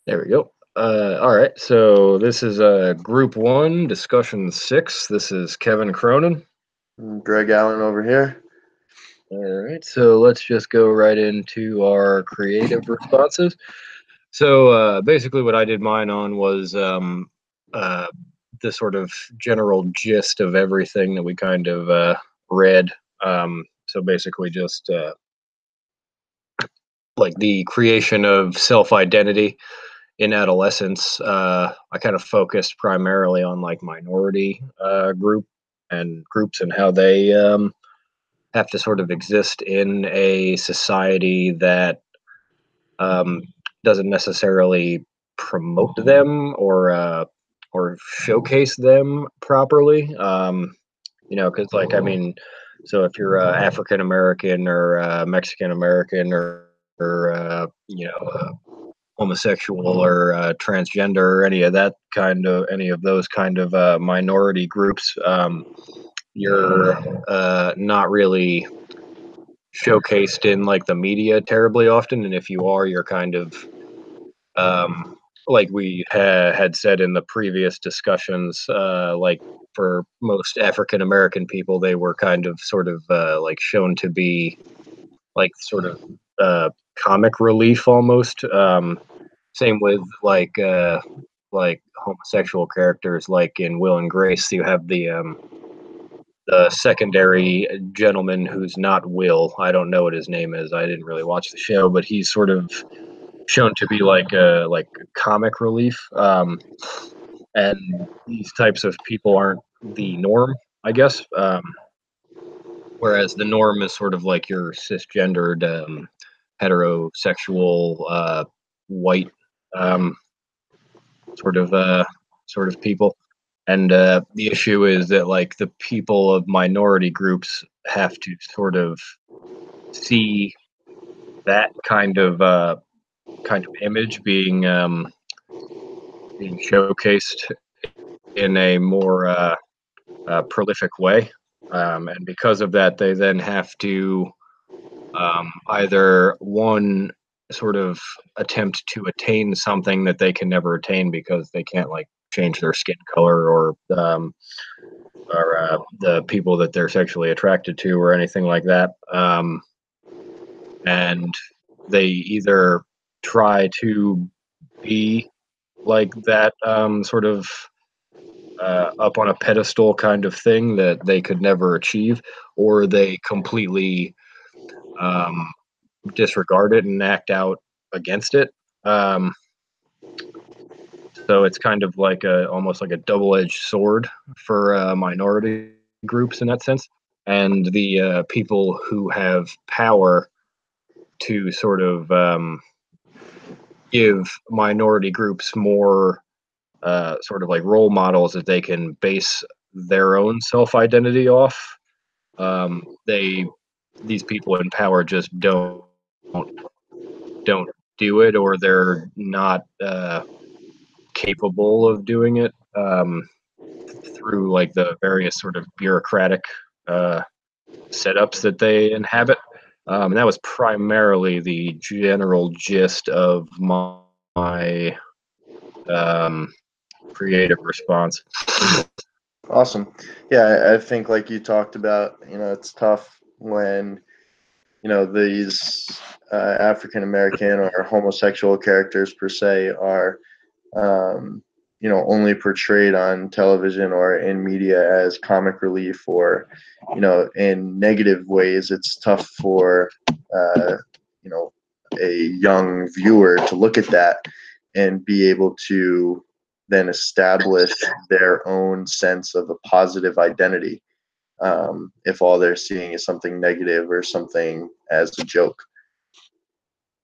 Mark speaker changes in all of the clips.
Speaker 1: There we go. All right, so this is Group One, Discussion Six. This is Kevin Cronin.
Speaker 2: Greg Allen over here.
Speaker 1: All right, so let's just go right into our creative responses. So basically, what I did mine on was uh, the sort of general gist of everything that we kind of read. So basically, just like the creation of self-identity in adolescence. I kind of focused primarily on like minority groups and how they have to sort of exist in a society that um, doesn't necessarily promote them or showcase them properly. Because like I mean, so if you're African American or Mexican American or homosexual or transgender or any of those kind of minority groups, you're not really showcased in like the media terribly often, and if you are, you're kind of like we had said in the previous discussions, like for most African American people, they were kind of sort of like shown to be like sort of comic relief almost. Same with like homosexual characters, like in Will and Grace, you have the secondary gentleman who's not Will. I don't know what his name is. I didn't really watch the show, but he's sort of shown to be like comic relief. And these types of people aren't the norm, I guess. Whereas the norm is sort of like your cisgendered, heterosexual, white um, sort of people. And the issue is that like the people of minority groups have to sort of see that kind of image being showcased in a more prolific way. And because of that, they then have to either one sort of attempt to attain something that they can never attain because they can't like change their skin color or the people that they're sexually attracted to or anything like that. And they either try to be like that sort of up on a pedestal kind of thing that they could never achieve, or they completely um, disregard it and act out against it. Um, so it's kind of like a almost like a double-edged sword for minority groups in that sense, and the people who have power to sort of give minority groups more sort of like role models that they can base their own self identity off. They these people in power just don't do it, or they're not capable of doing it through like the various sort of bureaucratic uh, setups that they inhabit. And that was primarily the general gist of my um, creative response.
Speaker 2: Awesome. Yeah, I think like you talked about, it's tough when, these African American or homosexual characters per se are, um, only portrayed on television or in media as comic relief or, in negative ways. It's tough for, you know, a young viewer to look at that and be able to then establish their own sense of a positive identity, if all they're seeing is something negative or something as a joke.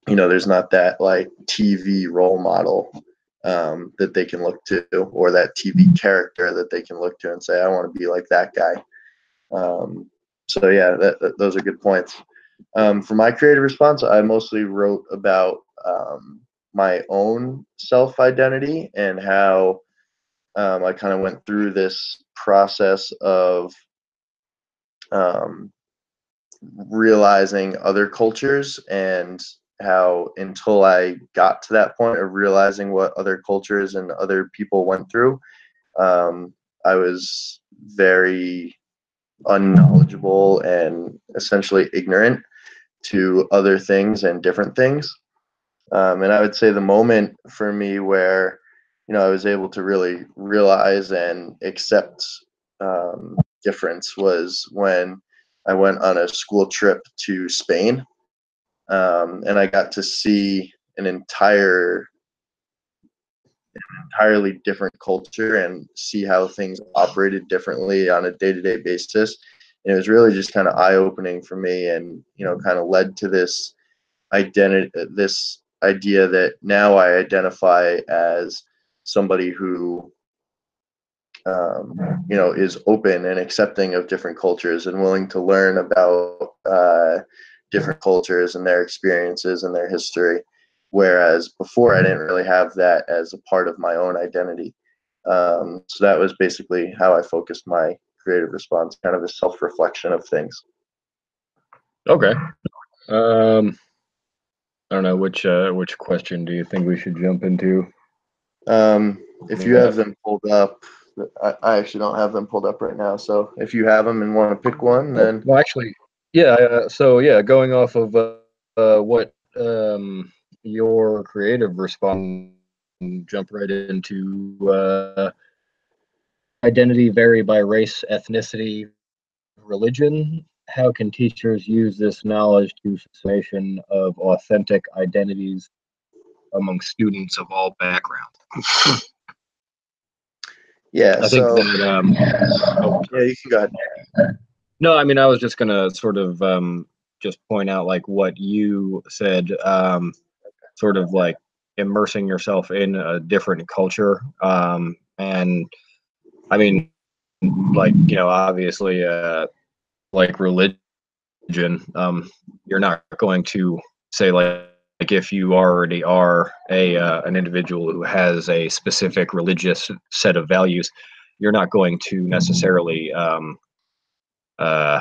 Speaker 2: There's not that like TV role model that they can look to, or that TV character that they can look to and say, I want to be like that guy. So yeah, those are good points. For my creative response, I mostly wrote about my own self identity and how I kind of went through this process of um, realizing other cultures and how until I got to that point of realizing what other cultures and other people went through, I was very unknowledgeable and essentially ignorant to other things and different things. And I would say the moment for me where, I was able to really realize and accept difference was when I went on a school trip to Spain, and I got to see an entirely different culture and see how things operated differently on a day-to-day basis. And it was really just kind of eye-opening for me, and kind of led to this idea that now I identify as somebody who is open and accepting of different cultures and willing to learn about different cultures and their experiences and their history. Whereas before, I didn't really have that as a part of my own identity. So that was basically how I focused my creative response, kind of a self-reflection of things.
Speaker 1: Okay. I don't know which question do you think we should jump into?
Speaker 2: If you have them pulled up, I actually don't have them pulled up right now. So if you have them and want to pick one, then
Speaker 1: well, actually, yeah. So yeah, going off of what your creative response, jump right into identity vary by race, ethnicity, religion. How can teachers use this knowledge to summation of authentic identities among students of all backgrounds?
Speaker 2: yeah.
Speaker 1: I think
Speaker 2: So
Speaker 1: that
Speaker 2: yeah, you can go ahead.
Speaker 1: no, I mean I was just gonna sort of just point out like what you said, sort of like immersing yourself in a different culture, and I mean like obviously like religion, you're not going to say like if you already are a an individual who has a specific religious set of values, you're not going to necessarily uh,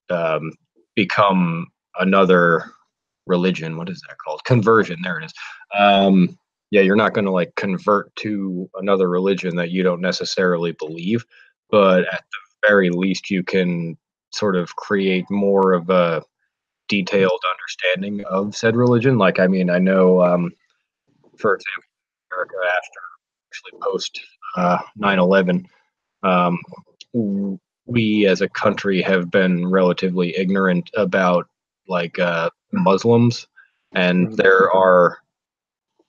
Speaker 1: um, become another religion. What is that called? Conversion. There it is. Yeah, you're not going to like convert to another religion that you don't necessarily believe, but at the very least, you can sort of create more of a detailed understanding of said religion. Like, I mean, I know, for example, America after actually post 9/11, um, we as a country have been relatively ignorant about like Muslims, and there are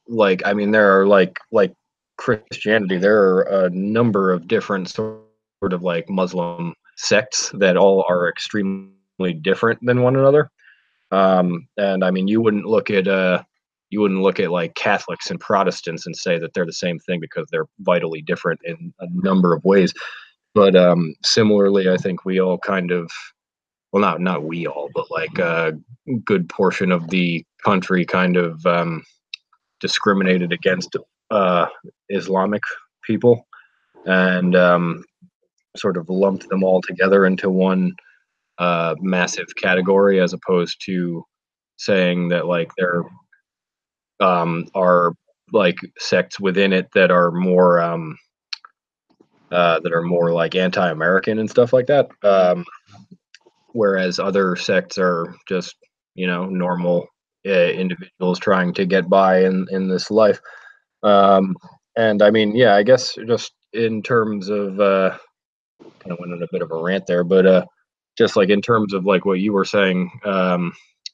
Speaker 1: like I mean there are like Christianity. There are a number of different sort of like Muslim sects that all are extremely different than one another. And I mean you wouldn't look at like Catholics and Protestants and say that they're the same thing because they're vitally different in a number of ways. But similarly, I think we all kind of, well, not we all, but like a good portion of the country kind of discriminated against Islamic people and sort of lumped them all together into one massive category, as opposed to saying that like there are like sects within it that are more like anti-American and stuff like that. Whereas other sects are just normal individuals trying to get by in this life. And I mean, yeah, I guess just in terms of kind of went on a bit of a rant there, but just like in terms of like what you were saying,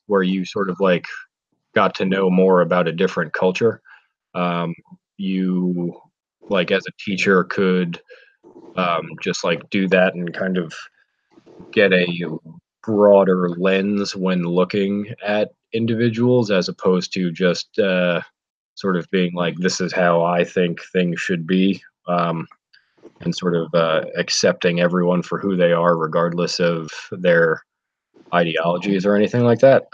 Speaker 1: where you sort of like got to know more about a different culture, you like as a teacher could just like do that and kind of get a broader lens when looking at individuals, as opposed to just sort of being like, this is how I think things should be, and sort of accepting everyone for who they are, regardless of their ideologies or anything like that.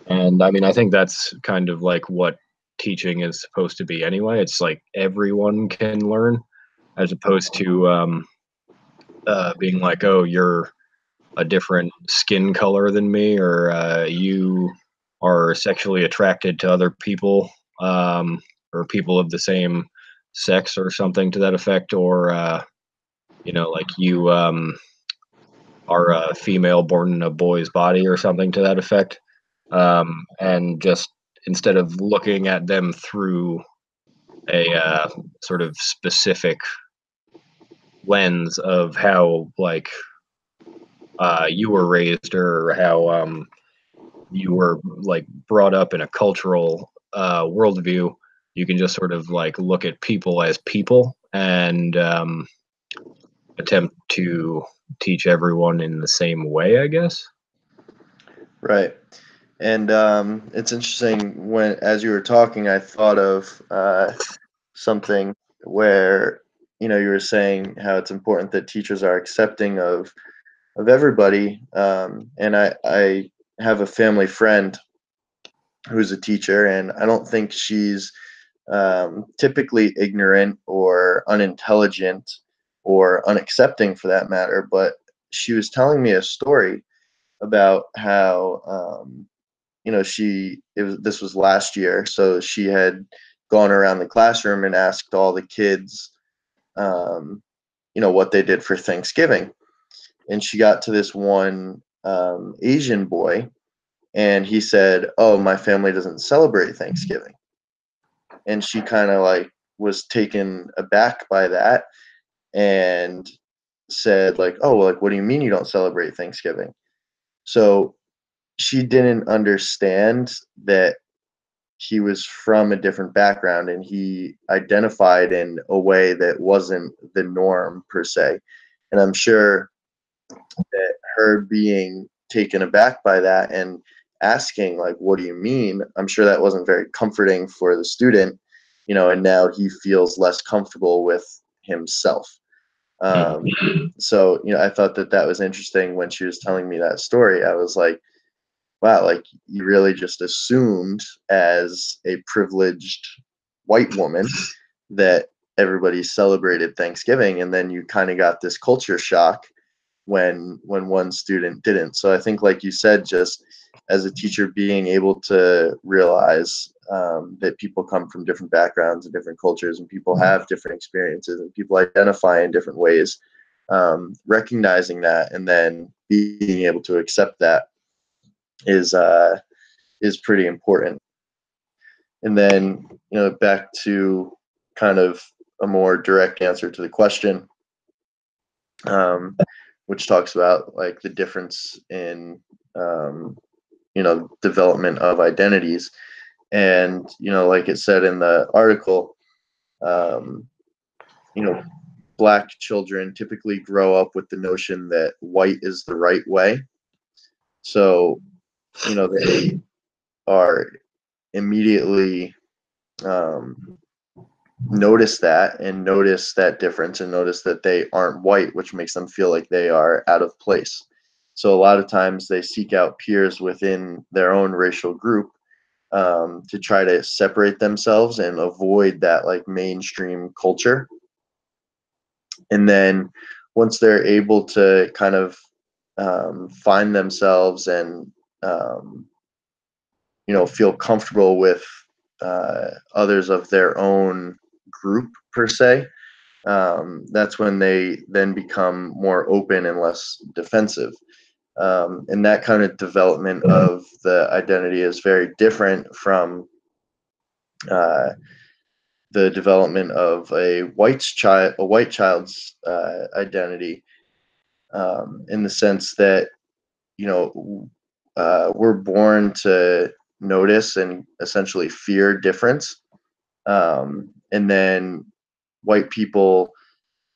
Speaker 1: And I mean, I think that's kind of like what teaching is supposed to be anyway. It's like everyone can learn, as opposed to being like, oh, you're a different skin color than me, or you are sexually attracted to other people, or people of the same sex, or something to that effect, or like you are a female born in a boy's body, or something to that effect, and just instead of looking at them through a sort of specific lens of how like you were raised, or how you were like brought up in a cultural worldview, you can just sort of like look at people as people, and attempt to teach everyone in the same way, I guess.
Speaker 2: Right. And it's interesting, when as you were talking, I thought of something where you were saying how it's important that teachers are accepting of everybody. And I have a family friend who's a teacher, and I don't think she's typically ignorant or unintelligent or unaccepting for that matter. But she was telling me a story about how this was last year, so she had gone around the classroom and asked all the kids what they did for Thanksgiving. And she got to this one Asian boy, and he said, "Oh, my family doesn't celebrate Thanksgiving." And she kind of like was taken aback by that, and said like, "Oh, like what do you mean you don't celebrate Thanksgiving?" So she didn't understand that he was from a different background, and he identified in a way that wasn't the norm per se. And I'm sure that her being taken aback by that and asking like, what do you mean, I'm sure that wasn't very comforting for the student, and now he feels less comfortable with himself. um, so I thought that that was interesting. When she was telling me that story, I was like, wow, like you really just assumed as a privileged white woman that everybody celebrated Thanksgiving, and then you kind of got this culture shock when one student didn't. So I think, like you said, just as a teacher, being able to realize that people come from different backgrounds and different cultures, and people have different experiences, and people identify in different ways, recognizing that and then being able to accept that is pretty important. And then back to kind of a more direct answer to the question, um, which talks about like the difference in development of identities. And like it said in the article, um, you know black children typically grow up with the notion that white is the right way. So they are immediately um, notice that, and notice that difference, and notice that they aren't white, which makes them feel like they are out of place. So a lot of times they seek out peers within their own racial group, to try to separate themselves and avoid that like mainstream culture. And then once they're able to kind of find themselves and um, feel comfortable with others of their own group per se, that's when they then become more open and less defensive. And that kind of development of the identity is very different from uh, the development of a white child's identity, in the sense that we're born to notice and essentially fear difference, and then white people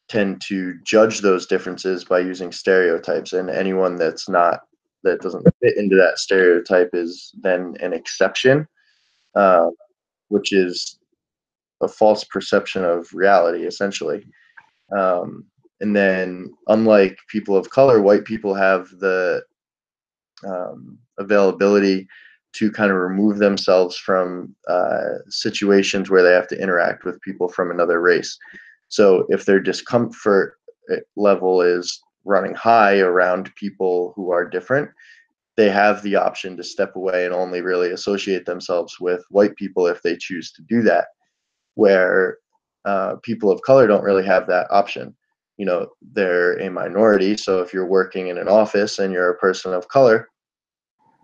Speaker 2: tend to judge those differences by using stereotypes, and anyone that doesn't fit into that stereotype is then an exception, uh, which is a false perception of reality, essentially. Um, and then, unlike people of color, white people have the availability to kind of remove themselves from situations where they have to interact with people from another race. So if their discomfort level is running high around people who are different, they have the option to step away and only really associate themselves with white people if they choose to do that, where people of color don't really have that option. You know, they're a minority, so if you're working in an office and you're a person of color,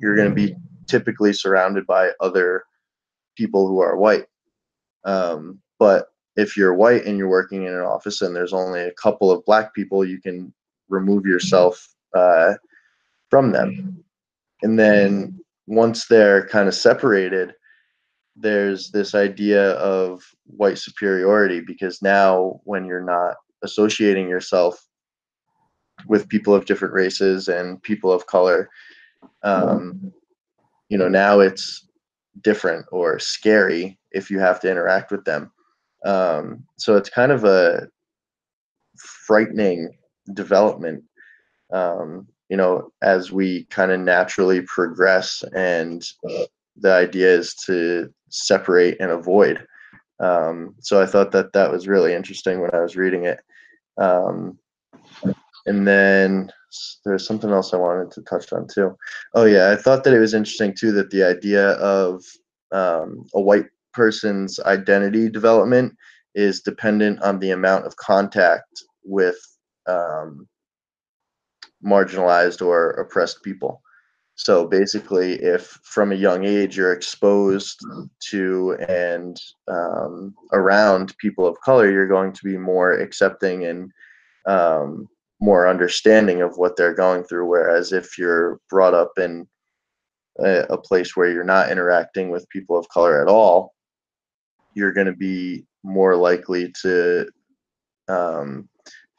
Speaker 2: you're going to be typically surrounded by other people who are white. But if you're white and you're working in an office and there's only a couple of black people, you can remove yourself from them. And then once they're kind of separated, there's this idea of white superiority, because now when you're not associating yourself with people of different races and people of color, you know, now it's different or scary if you have to interact with them. So it's kind of a frightening development, you know, as we kind of naturally progress, and the idea is to separate and avoid. So I thought that that was really interesting when I was reading it. And then there's something else I wanted to touch on too. Oh yeah, I thought that it was interesting too that the idea of a white person's identity development is dependent on the amount of contact with marginalized or oppressed people. So basically, if from a young age you're exposed to and around people of color, you're going to be more accepting and more understanding of what they're going through. Whereas if you're brought up in a place where you're not interacting with people of color at all, you're going to be more likely to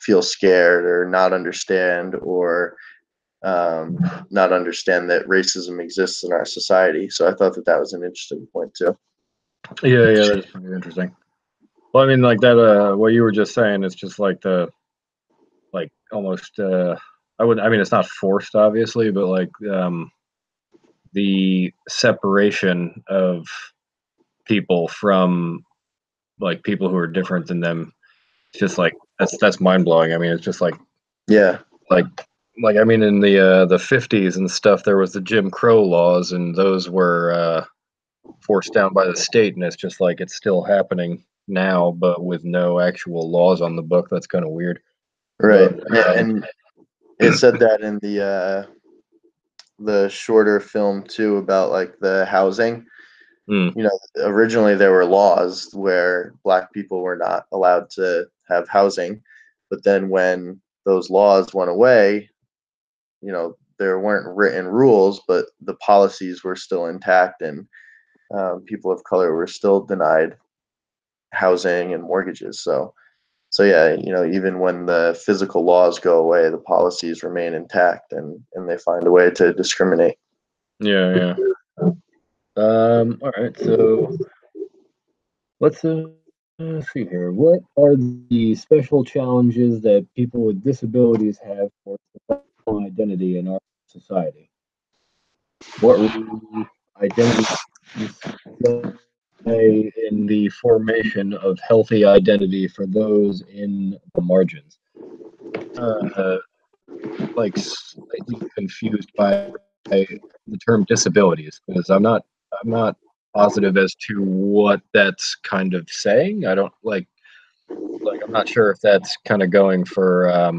Speaker 2: feel scared or not understand, or not understand that racism exists in our society. So I thought that that was an interesting point too.
Speaker 1: Yeah, yeah, that's pretty interesting. Well, I mean, like that, what you were just saying is just like the, like almost, I mean, it's not forced, obviously, but like the separation of people from like people who are different than them. It's just like that's mind blowing. I mean, it's just
Speaker 2: Yeah,
Speaker 1: like I mean, in the 50s and stuff, there was the Jim Crow laws, and those were forced down by the state, and it's just like it's still happening now, but with no actual laws on the book. That's kind of weird.
Speaker 2: right.
Speaker 1: But,
Speaker 2: And it said that in the shorter film too, about like the housing.
Speaker 1: mm,
Speaker 2: You know, originally there were laws where black people were not allowed to have housing, but then when those laws went away, you know, there weren't written rules, but the policies were still intact, and people of color were still denied housing and mortgages. So yeah, you know, even when the physical laws go away, the policies remain intact, and they find a way to discriminate.
Speaker 1: yeah, yeah. All right, so let's see here. What are the special challenges that people with disabilities have for personal identity in our society? What role identity play in the formation of healthy identity for those in the margins? Uh, like slightly confused by the term disabilities, because I'm not positive as to what that's kind of saying. I don't I'm not sure if that's kind of going for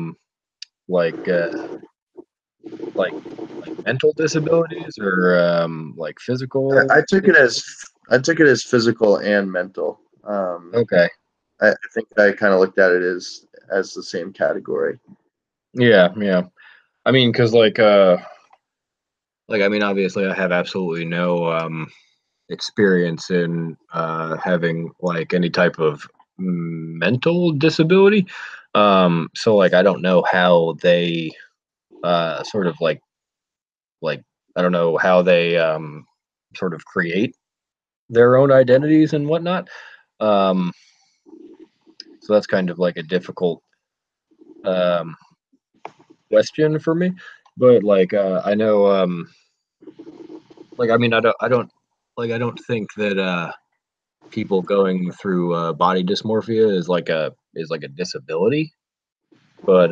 Speaker 1: like uh like mental disabilities or like physical.
Speaker 2: I took it as physical and mental.
Speaker 1: Okay.
Speaker 2: I think I kind of looked at it as the same category.
Speaker 1: Yeah, yeah. I mean, because I mean, obviously, I have absolutely no experience in having like any type of mental disability. So like, I don't know how they sort of like I don't know how they sort of create their own identities and whatnot. Um, so that's kind of like a difficult um, question for me. But like, I know, like, I mean, I don't think that people going through body dysmorphia is like a disability. But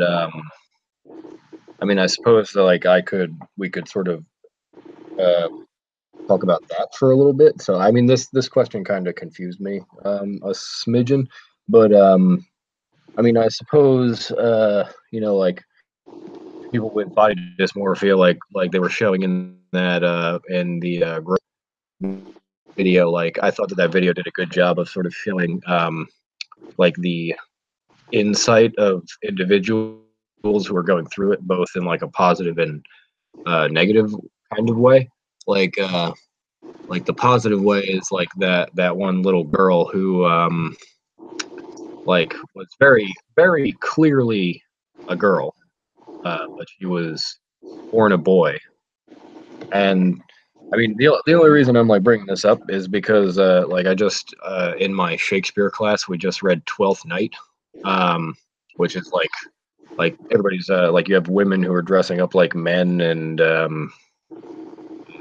Speaker 1: I mean, I suppose that like we could sort of uh, talk about that for a little bit. So I mean, this question kind of confused me a smidgen, but I mean, I suppose you know, like people with body dysmorphia, like they were showing in that in the video. Like I thought that that video did a good job of sort of showing like the insight of individuals who are going through it, both in like a positive and negative kind of way. Like like the positive way is like that one little girl who like was very clearly a girl, but she was born a boy. And I mean, the only reason I'm like bringing this up is because like I just in my Shakespeare class we just read Twelfth Night, um, which is like everybody's like you have women who are dressing up like men, and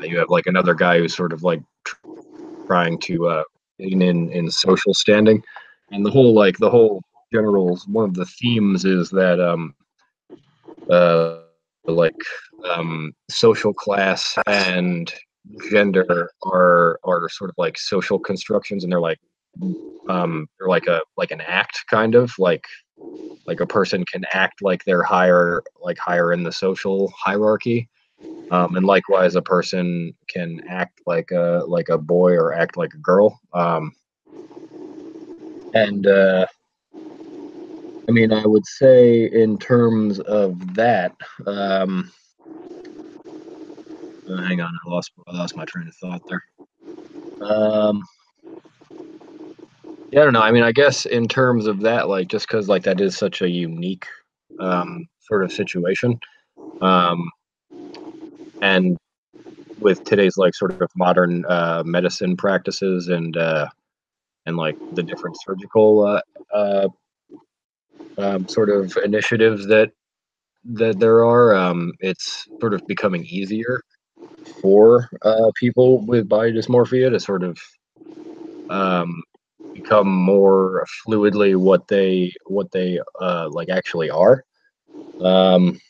Speaker 1: you have like another guy who's sort of like trying to gain in social standing, and the whole general one of the themes is that uh like social class and gender are sort of like social constructions, and they're like an act kind of like a person can act like they're higher in the social hierarchy, and likewise a person can act like a boy or act like a girl, and I mean I would say in terms of that, um, hang on, I lost my train of thought there. um, yeah, I don't know, I mean I guess in terms of that, like just because like that is such a unique sort of situation, um, and with today's like sort of modern medicine practices and like the different surgical uh, sort of initiatives that there are, it's sort of becoming easier for people with body dysmorphia to sort of um, become more fluidly what they like actually are. Um,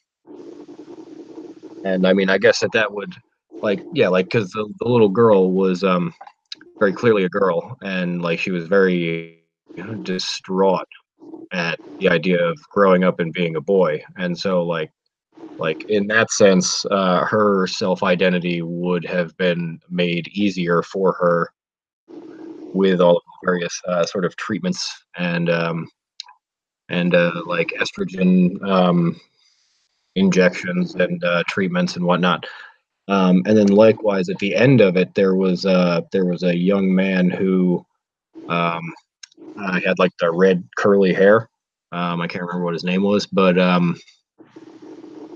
Speaker 1: and I mean, I guess that that would like yeah, like because the little girl was very clearly a girl, and like she was very distraught at the idea of growing up and being a boy, and so like in that sense, her self identity would have been made easier for her with all of the various sort of treatments and like estrogen injections and treatments and whatnot. And then likewise at the end of it, there was a young man who um, had like the red curly hair. I can't remember what his name was, but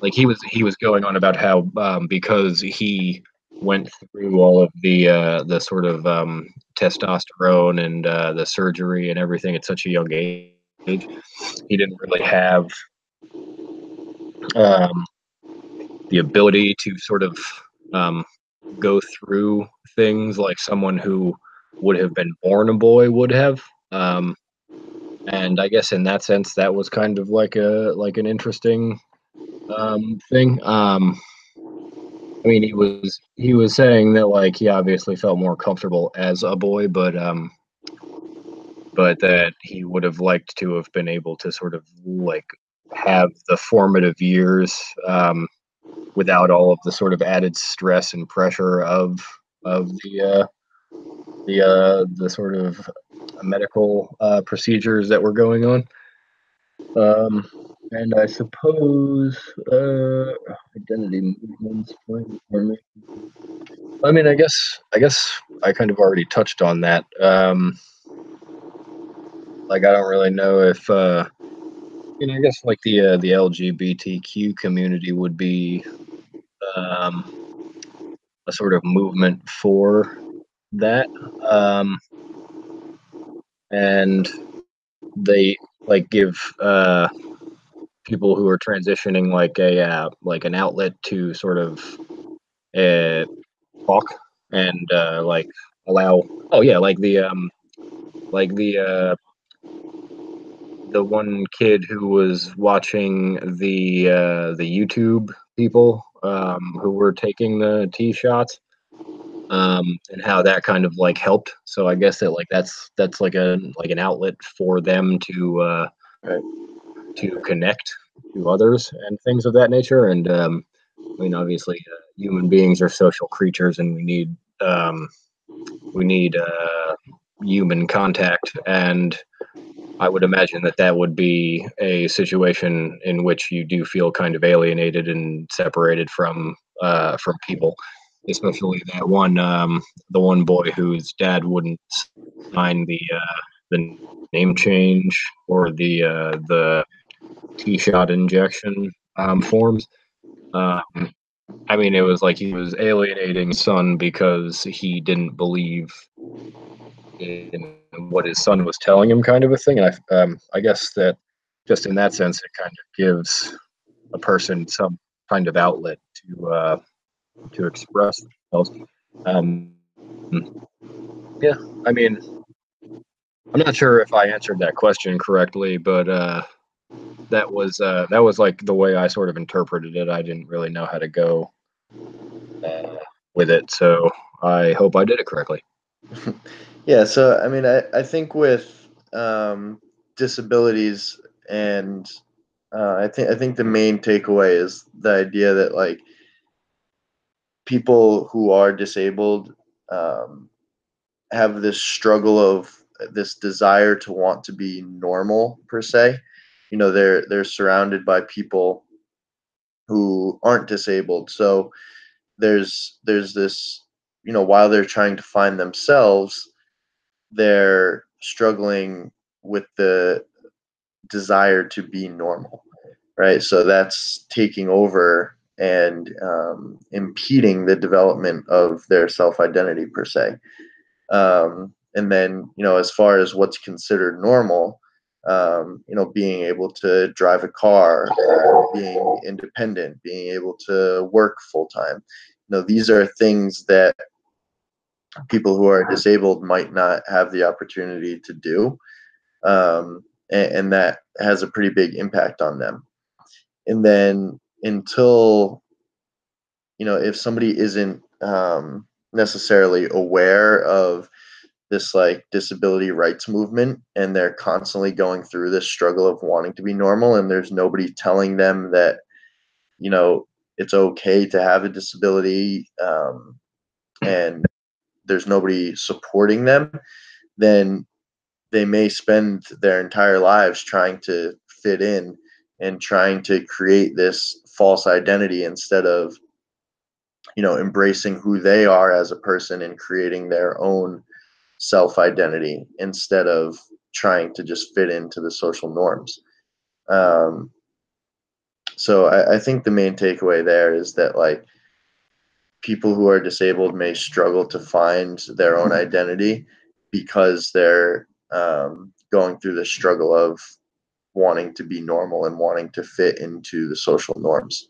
Speaker 1: like he was going on about how because he went through all of the sort of testosterone and the surgery and everything at such a young age, he didn't really have um, the ability to sort of um, go through things like someone who would have been born a boy would have. Um, and I guess in that sense, that was kind of like an interesting thing. I mean, he was saying that like he obviously felt more comfortable as a boy, but that he would have liked to have been able to sort of like have the formative years without all of the sort of added stress and pressure of the sort of medical procedures that were going on. And I suppose identity movements playing for me. I mean, I guess I kind of already touched on that. Like, I don't really know if you know. I guess like the LGBTQ community would be um, a sort of movement for that, um, and they like give people who are transitioning like an outlet to sort of uh, talk and like allow. Oh yeah, like the the one kid who was watching the YouTube people who were taking the tee shots, and how that kind of like helped. So I guess that like that's like an outlet for them
Speaker 2: Right.
Speaker 1: to connect to others and things of that nature. And I mean, obviously, human beings are social creatures, and we need human contact. And I would imagine that that would be a situation in which you do feel kind of alienated and separated from people, especially the one boy whose dad wouldn't sign the name change or the tee shot injection forms. Um, I mean, it was like he was alienating his son because he didn't believe in what his son was telling him, kind of a thing. And I guess that just in that sense, it kind of gives a person some kind of outlet to express themselves. Um, yeah, I mean, I'm not sure if I answered that question correctly, but that was like the way I sort of interpreted it. I didn't really know how to go with it, so I hope I did it correctly.
Speaker 2: Yeah, so I mean, I think with disabilities and I think the main takeaway is the idea that like people who are disabled um, have this struggle of this desire to want to be normal per se. You know, they're surrounded by people who aren't disabled, so there's this, you know, while they're trying to find themselves, they're struggling with the desire to be normal, right? So that's taking over and impeding the development of their self identity per se. And then, you know, as far as what's considered normal, you know, being able to drive a car, being independent, being able to work full time, you know, these are things that people who are disabled might not have the opportunity to do. And that has a pretty big impact on them. And then until, you know, if somebody isn't necessarily aware of this like disability rights movement and they're constantly going through this struggle of wanting to be normal and there's nobody telling them that, you know, it's okay to have a disability, and there's nobody supporting them, then they may spend their entire lives trying to fit in and trying to create this false identity instead of, you know, embracing who they are as a person and creating their own self identity instead of trying to just fit into the social norms. Um, so I think the main takeaway there is that like people who are disabled may struggle to find their own identity because they're going through the struggle of wanting to be normal and wanting to fit into the social norms.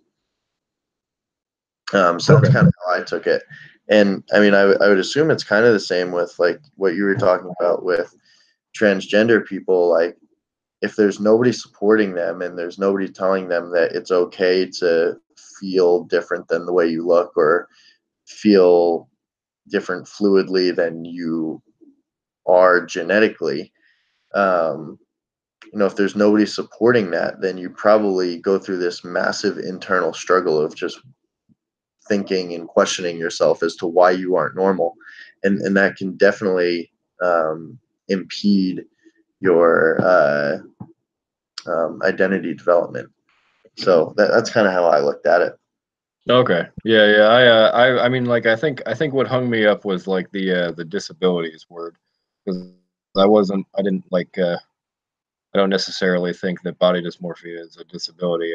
Speaker 2: So that's
Speaker 1: Okay.
Speaker 2: kind of how I took it. And I mean, I would assume it's kind of the same with like what you were talking about with transgender people. Like, if there's nobody supporting them and there's nobody telling them that it's okay to feel different than the way you look or feel different fluidly than you are genetically, um, you know, if there's nobody supporting that, then you probably go through this massive internal struggle of just thinking and questioning yourself as to why you aren't normal, and that can definitely impede your identity development. So that's kind of how I looked at it.
Speaker 1: Okay. Yeah, yeah. I mean, like, I think what hung me up was like the disabilities word, because I didn't like, I don't necessarily think that body dysmorphia is a disability.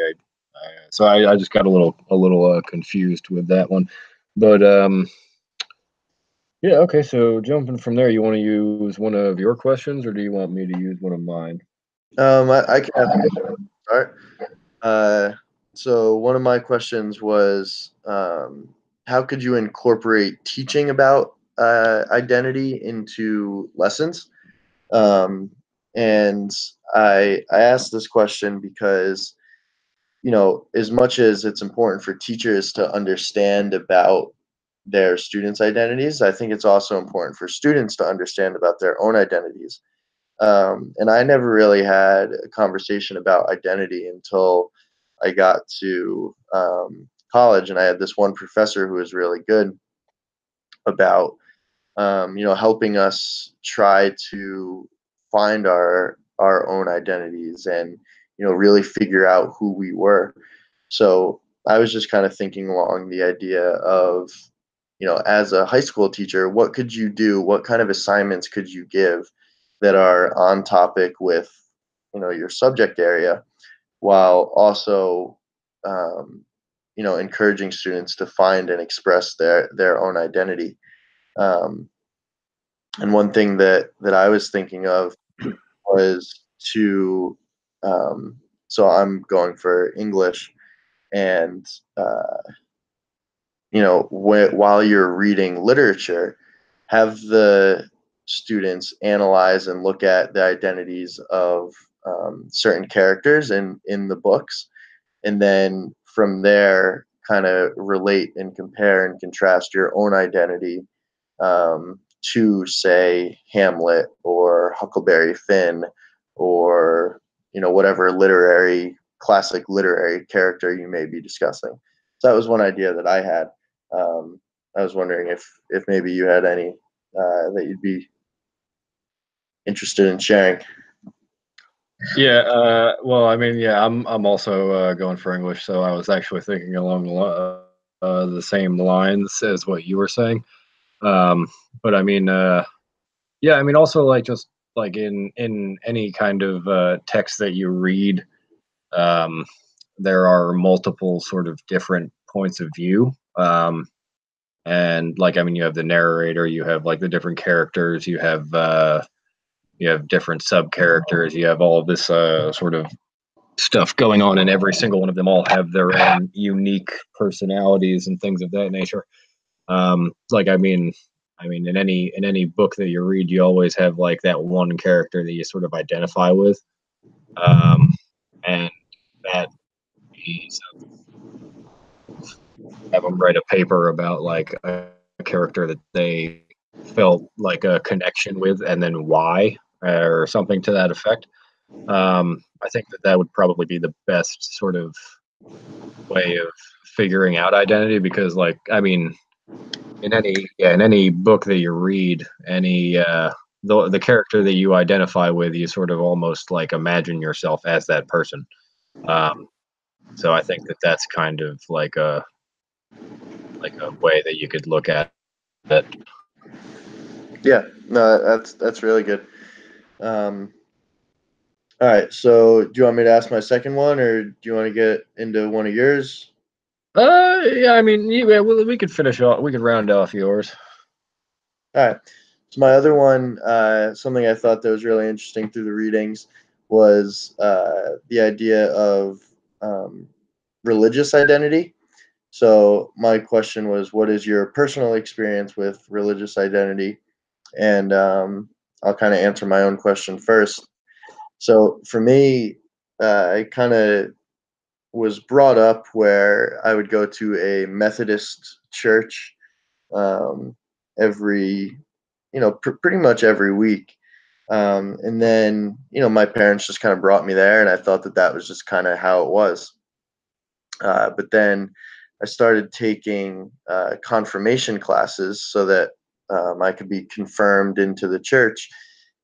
Speaker 1: So I just got a little confused with that one, but yeah. Okay. So jumping from there, you want to use one of your questions, or do you want me to use one of mine?
Speaker 2: I can start. Uh, so one of my questions was, how could you incorporate teaching about identity into lessons? Um, And I asked this question because, as much as it's important for teachers to understand about their students' identities, I think it's also important for students to understand about their own identities. And I never really had a conversation about identity until I got to college, and I had this one professor who was really good about helping us try to find our own identities and really figure out who we were. So I was just kind of thinking along the idea of, as a high school teacher, what could you do? What kind of assignments could you give that are on topic with, your subject area, while also, um, encouraging students to find and express their own identity. Um, and one thing that I was thinking of was to, so I'm going for English, and while you're reading literature, have the students analyze and look at the identities of certain characters in the books, and then from there, kind of relate and compare and contrast your own identity to, say, Hamlet or Huckleberry Finn, or whatever classic literary character you may be discussing. So that was one idea that I had. um, I was wondering if maybe you had any that you'd be interested in sharing.
Speaker 1: Yeah, well, I mean, yeah, I'm also going for English, so I was actually thinking along the same lines as what you were saying. Um, but I mean, yeah, I mean, also like just like in any kind of text that you read, um, there are multiple sort of different points of view. And like, I mean, you have the narrator, you have like the different characters, you have different sub characters, you have all of this sort of stuff going on, and every single one of them all have their own unique personalities and things of that nature. Like, I mean, in any book that you read, you always have like that one character that you sort of identify with, um, and that is have them write a paper about like a character that they felt like a connection with, and then why, or something to that effect. I think that that would probably be the best sort of way of figuring out identity, because like, I mean, in any book that you read, any the character that you identify with, you sort of almost like imagine yourself as that person. um so I think that that's kind of like a way that you could look at it.
Speaker 2: Yeah, no, that's really good. um, all right, so do you want me to ask my second one, or do you want to get into one of yours?
Speaker 1: Yeah, I mean, yeah, well, we could finish off, we could round off yours.
Speaker 2: All right. So my other one, something I thought that was really interesting through the readings, was the idea of um, religious identity. So my question was, what is your personal experience with religious identity? And I'll kind of answer my own question first. So for me, I kind of was brought up where I would go to a Methodist church um, every, pretty much every week. And then, my parents just kind of brought me there, and I thought that that was just kind of how it was. But then I started taking confirmation classes so that I could be confirmed into the church.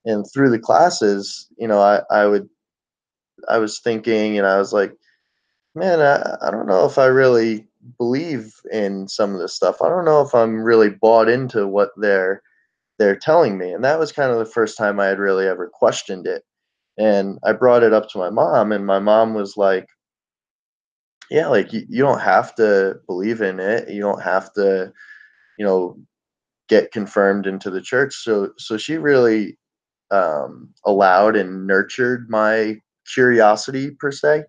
Speaker 2: And through the classes, I was thinking, and I was like, man, I don't know if I really believe in some of this stuff. I don't know if I'm really bought into what they're telling me. And that was kind of the first time I had really ever questioned it. And I brought it up to my mom, and my mom was like, yeah, like you don't have to believe in it. You don't have to, you know, get confirmed into the church. So she really allowed and nurtured my curiosity per se.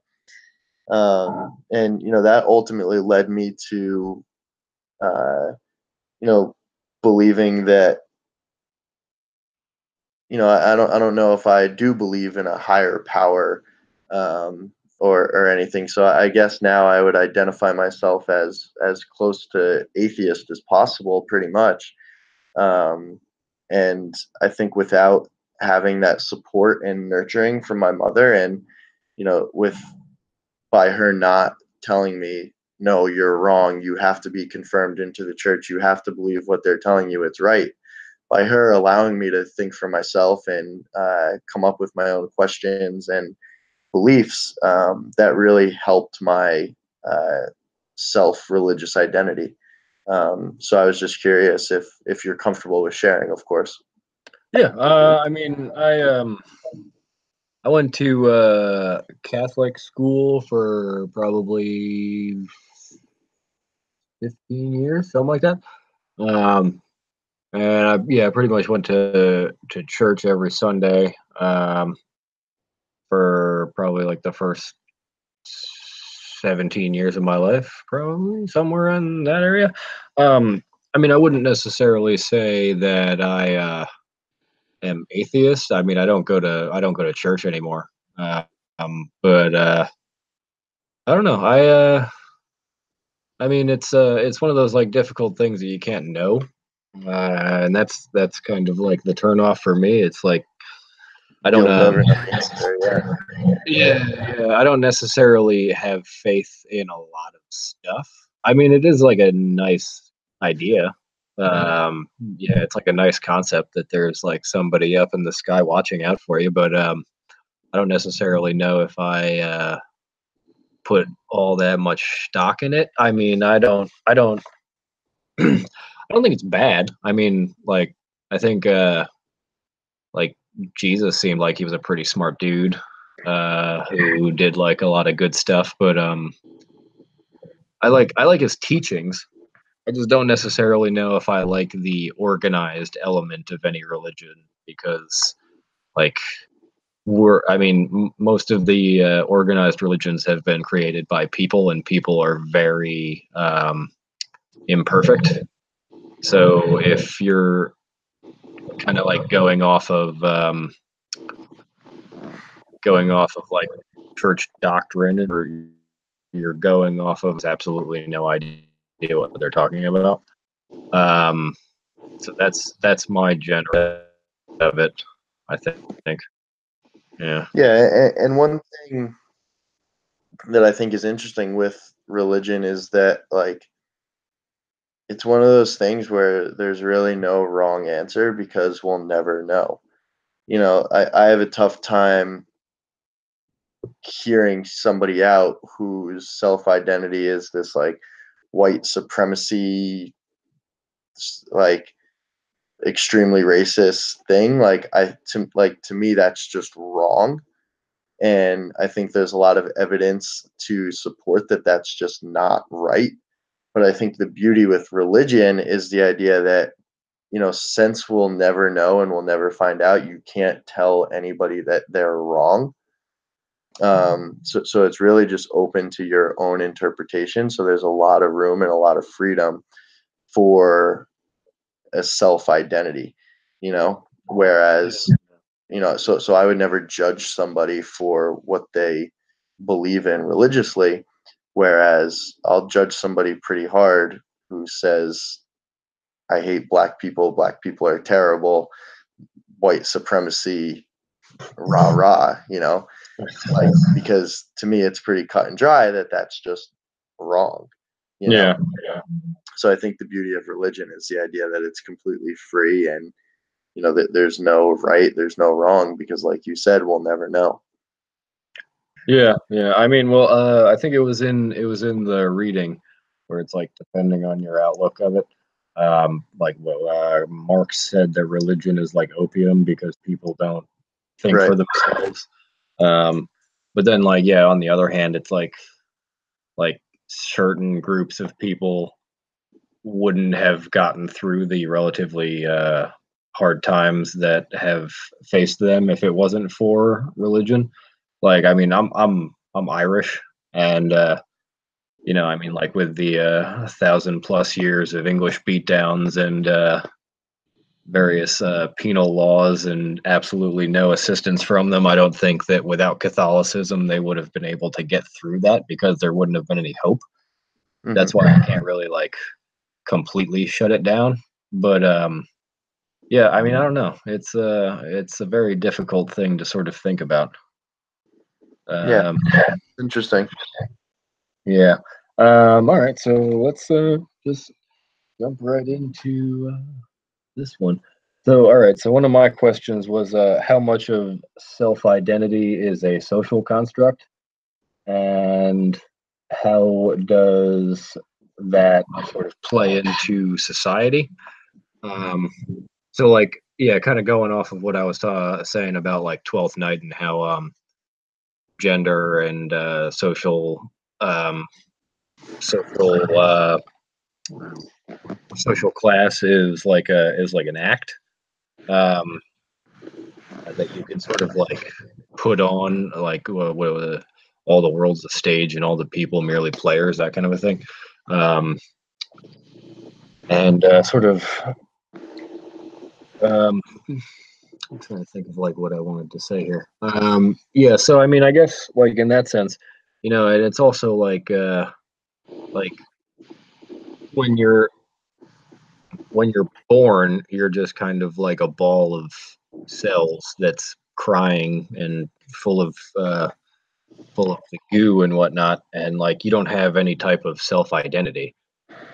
Speaker 2: And that ultimately led me to uh, you know believing that I don't know if I do believe in a higher power, or anything. So I guess now I would identify myself as close to atheist as possible, pretty much. Um, and I think without having that support and nurturing from my mother, and with by her not telling me, no, you're wrong, you have to be confirmed into the church, you have to believe what they're telling you, it's right. By her allowing me to think for myself and come up with my own questions and beliefs, that really helped my uh, self-religious identity. So I was just curious if you're comfortable with sharing, of course.
Speaker 1: Yeah, I mean, I went to Catholic school for probably 15 years, something like that. Um, and I pretty much went to church every Sunday for probably like the first 17 years of my life, probably somewhere in that area. I mean, I wouldn't necessarily say that I am atheist. I mean, I don't go to church anymore. But I don't know. I mean, it's one of those like difficult things that you can't know, and that's kind of like the turnoff for me. It's like I don't
Speaker 2: You'll never know the answer. Yeah.
Speaker 1: yeah, I don't necessarily have faith in a lot of stuff. I mean, it is like a nice idea. Um, yeah, it's like a nice concept that there's like somebody up in the sky watching out for you, but I don't necessarily know if I put all that much stock in it. I mean, I don't I don't think it's bad. I mean, like I think like Jesus seemed like he was a pretty smart dude who did like a lot of good stuff, but I like his teachings. I just don't necessarily know if I like the organized element of any religion because like I mean most of the organized religions have been created by people and people are very imperfect. So if you're kind of like going off of like church doctrine, or you're going off of absolutely no idea what they're talking about. Um, so that's my general of it. I think. Yeah.
Speaker 2: Yeah, and one thing that I think is interesting with religion is that, like, it's one of those things where there's really no wrong answer because we'll never know. I have a tough time hearing somebody out whose self identity is this, like, white supremacy, like, extremely racist thing. To me that's just wrong, and I think there's a lot of evidence to support that that's just not right. But I think the beauty with religion is the idea that, since we'll never know and we'll never find out, you can't tell anybody that they're wrong. So it's really just open to your own interpretation. So there's a lot of room and a lot of freedom for a self identity, whereas, so I would never judge somebody for what they believe in religiously, whereas I'll judge somebody pretty hard who says, I hate black people are terrible, white supremacy, rah rah, like, because to me it's pretty cut and dry that that's just wrong, you know.
Speaker 1: Yeah. Yeah.
Speaker 2: So I think the beauty of religion is the idea that it's completely free, and that there's no right, there's no wrong, because like you said, we'll never know.
Speaker 1: Yeah. Yeah. I mean, well, I think it was in the reading where it's like depending on your outlook of it. Like well, Marx said that religion is like opium because people don't think
Speaker 2: Right.
Speaker 1: for themselves. Um, but then like yeah, on the other hand, it's like certain groups of people wouldn't have gotten through the relatively hard times that have faced them if it wasn't for religion. Like, I mean, I'm Irish, and I mean, like with the 1,000+ years of English beatdowns and various penal laws and absolutely no assistance from them. I don't think that without Catholicism they would have been able to get through that because there wouldn't have been any hope. That's why I can't really like completely shut it down. But yeah, I mean, I don't know. It's a very difficult thing to sort of think about.
Speaker 2: Yeah,
Speaker 1: Um,
Speaker 2: interesting.
Speaker 1: yeah. All right, so let's just jump right into this one. So, all right. So, one of my questions was how much of self identity is a social construct, and how does that sort of play into society? Um, so, like, yeah, kind of going off of what I was saying about like Twelfth Night and how gender and um, social social class is like an act. Um, that you can sort of like put on like all the world's a stage and all the people merely players, that kind of a thing. um, and sort of um, I'm trying to think of like what I wanted to say here. Yeah, so I mean, I guess like in that sense, and it's also like when you're when you're born, you're just kind of like a ball of cells that's crying and full of full of the goo and whatnot, and like you don't have any type of self identity.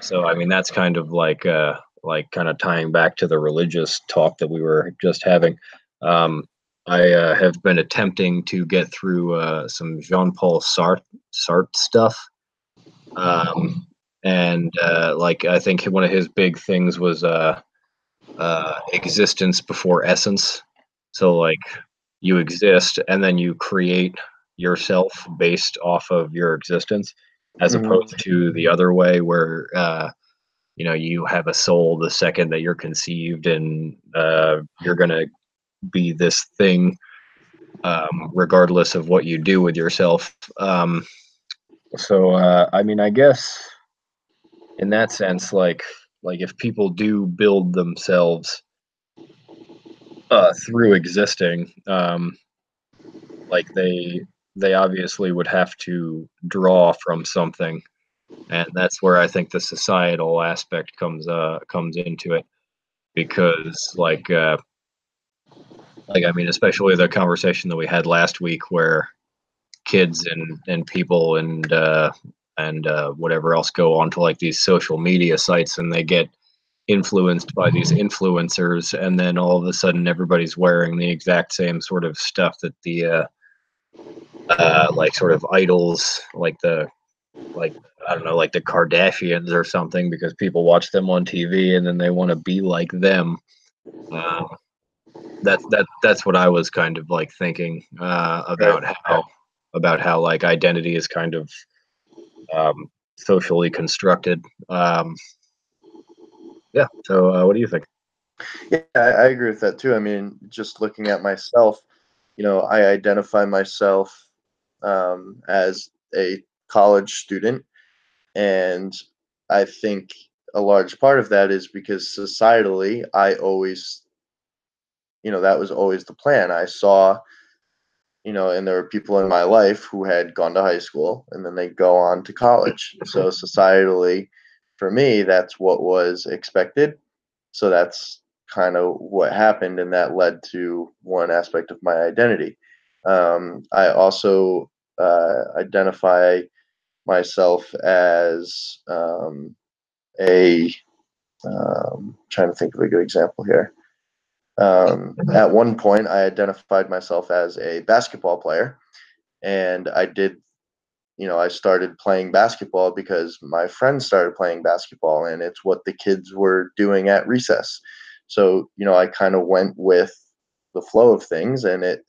Speaker 1: So I mean that's kind of like kind of tying back to the religious talk that we were just having. Um, I have been attempting to get through some Jean-Paul Sartre stuff, um, and like I think one of his big things was existence before essence. So like you exist and then you create yourself based off of your existence, as opposed
Speaker 2: Hmm.
Speaker 1: to the other way where you have a soul the second that you're conceived, and you're gonna be this thing regardless of what you do with yourself. So I mean, I guess in that sense, like if people do build themselves through existing, like they obviously would have to draw from something, and that's where I think the societal aspect comes into it, because like I mean, especially the conversation that we had last week where kids and people and whatever else go onto like these social media sites, and they get influenced by these influencers, and then all of a sudden everybody's wearing the exact same sort of stuff that the like sort of idols, like I don't know, like the Kardashians or something, because people watch them on TV and then they want to be like them. Uh, that's what I was kind of like thinking
Speaker 2: Right.
Speaker 1: about how like identity is kind of socially constructed. Yeah. So what do you think?
Speaker 2: Yeah, I agree with that too. I mean, just looking at myself, I identify myself as a college student, and I think a large part of that is because societally, I always, that was always the plan. I saw, and there were people in my life who had gone to high school and then they go on to college. So societally, for me, that's what was expected. So that's kind of what happened, and that led to one aspect of my identity. I also identify myself as a trying to think of a good example here. At one point, I identified myself as a basketball player, and I started playing basketball because my friends started playing basketball, and it's what the kids were doing at recess. So, I kind of went with the flow of things, and it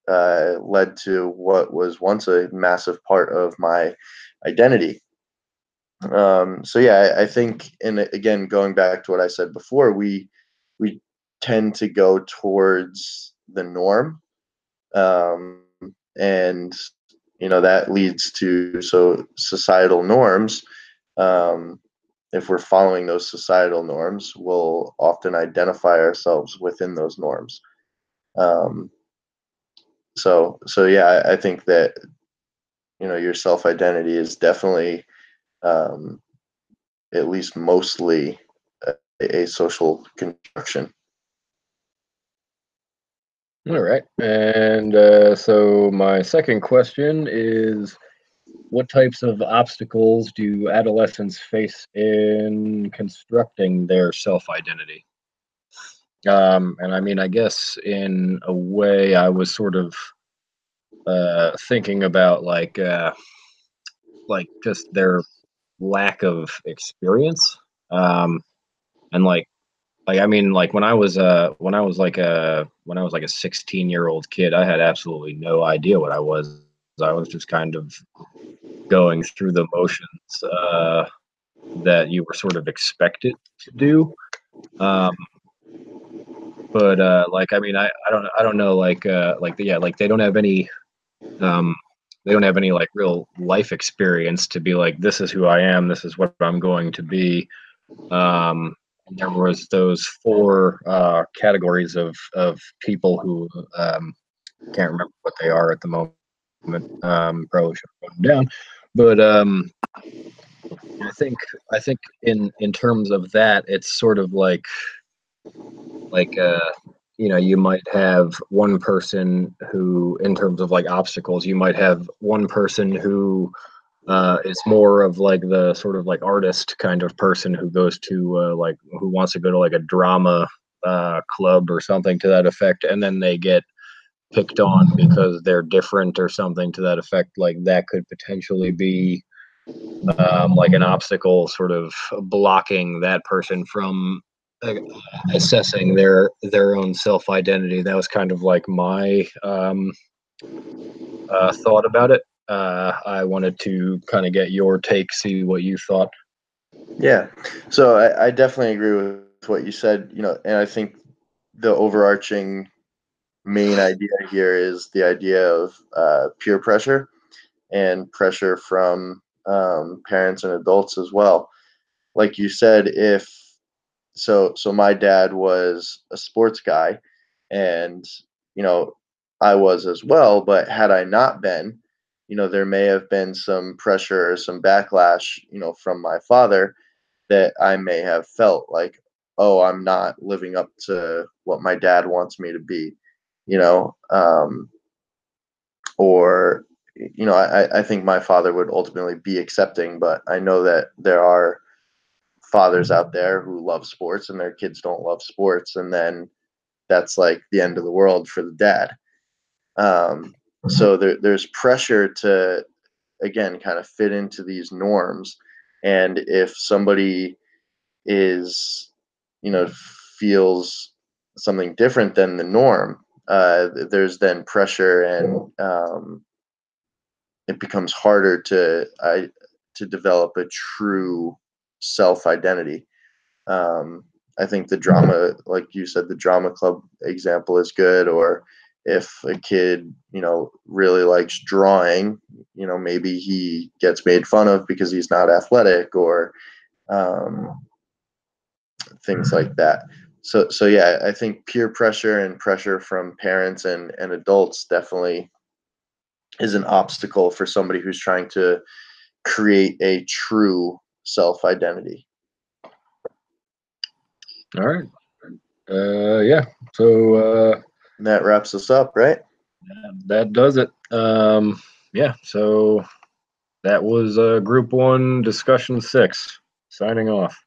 Speaker 2: led to what was once a massive part of my identity. So yeah, I think, and again, going back to what I said before, we tend to go towards the norm, um, and that leads to societal norms. Um, if we're following those societal norms, we'll often identify ourselves within those norms. Um, so yeah, I think that your self identity is definitely um, at least mostly a social construction.
Speaker 1: All right. And so my second question is, what types of obstacles do adolescents face in constructing their self-identity? And I mean, I guess in a way, I was sort of thinking about like just their lack of experience, and like I mean, like when I was like a 16-year-old kid, I had absolutely no idea what I was. I was just kind of going through the motions that you were sort of expected to do. Um, but like I mean, I don't know yeah, like um, they don't have any like real life experience to be like, this is who I am, this is what I'm going to be. And there was those four categories of people who can't remember what they are at the moment. Probably should have put them down, but I think I think in terms of that, it's sort of like you might have one person who, in terms of like obstacles, you might have one person who is more of like the sort of like artist kind of person who goes to like who wants to go to like a drama club or something to that effect, and then they get picked on because they're different or something to that effect. Like that could potentially be like an obstacle sort of blocking that person from uh, assessing their own self identity. That was kind of like my thought about it. I wanted to kind of get your take, see what you thought.
Speaker 2: Yeah. So I definitely agree with what you said, and I think the overarching main idea here is the idea of peer pressure and pressure from parents and adults as well. Like you said, if so my dad was a sports guy, and you know I was as well, but had I not been, there may have been some pressure or some backlash, from my father, that I may have felt like, oh, I'm not living up to what my dad wants me to be, you know, or, I think my father would ultimately be accepting, but I know that there are fathers out there who love sports and their kids don't love sports. And then that's like the end of the world for the dad. So there's pressure to, again, kind of fit into these norms. And if somebody is, feels something different than the norm, there's then pressure, and it becomes harder to develop a true self identity. Um, I think the drama, like you said, the drama club example is good. Or if a kid, really likes drawing, maybe he gets made fun of because he's not athletic, or um, things like that. So yeah, I think peer pressure and pressure from parents and adults definitely is an obstacle for somebody who's trying to create a true self identity.
Speaker 1: All right. Yeah. So
Speaker 2: And that wraps us up, right?
Speaker 1: that does it. Yeah. So that was Group One Discussion 6. Signing off.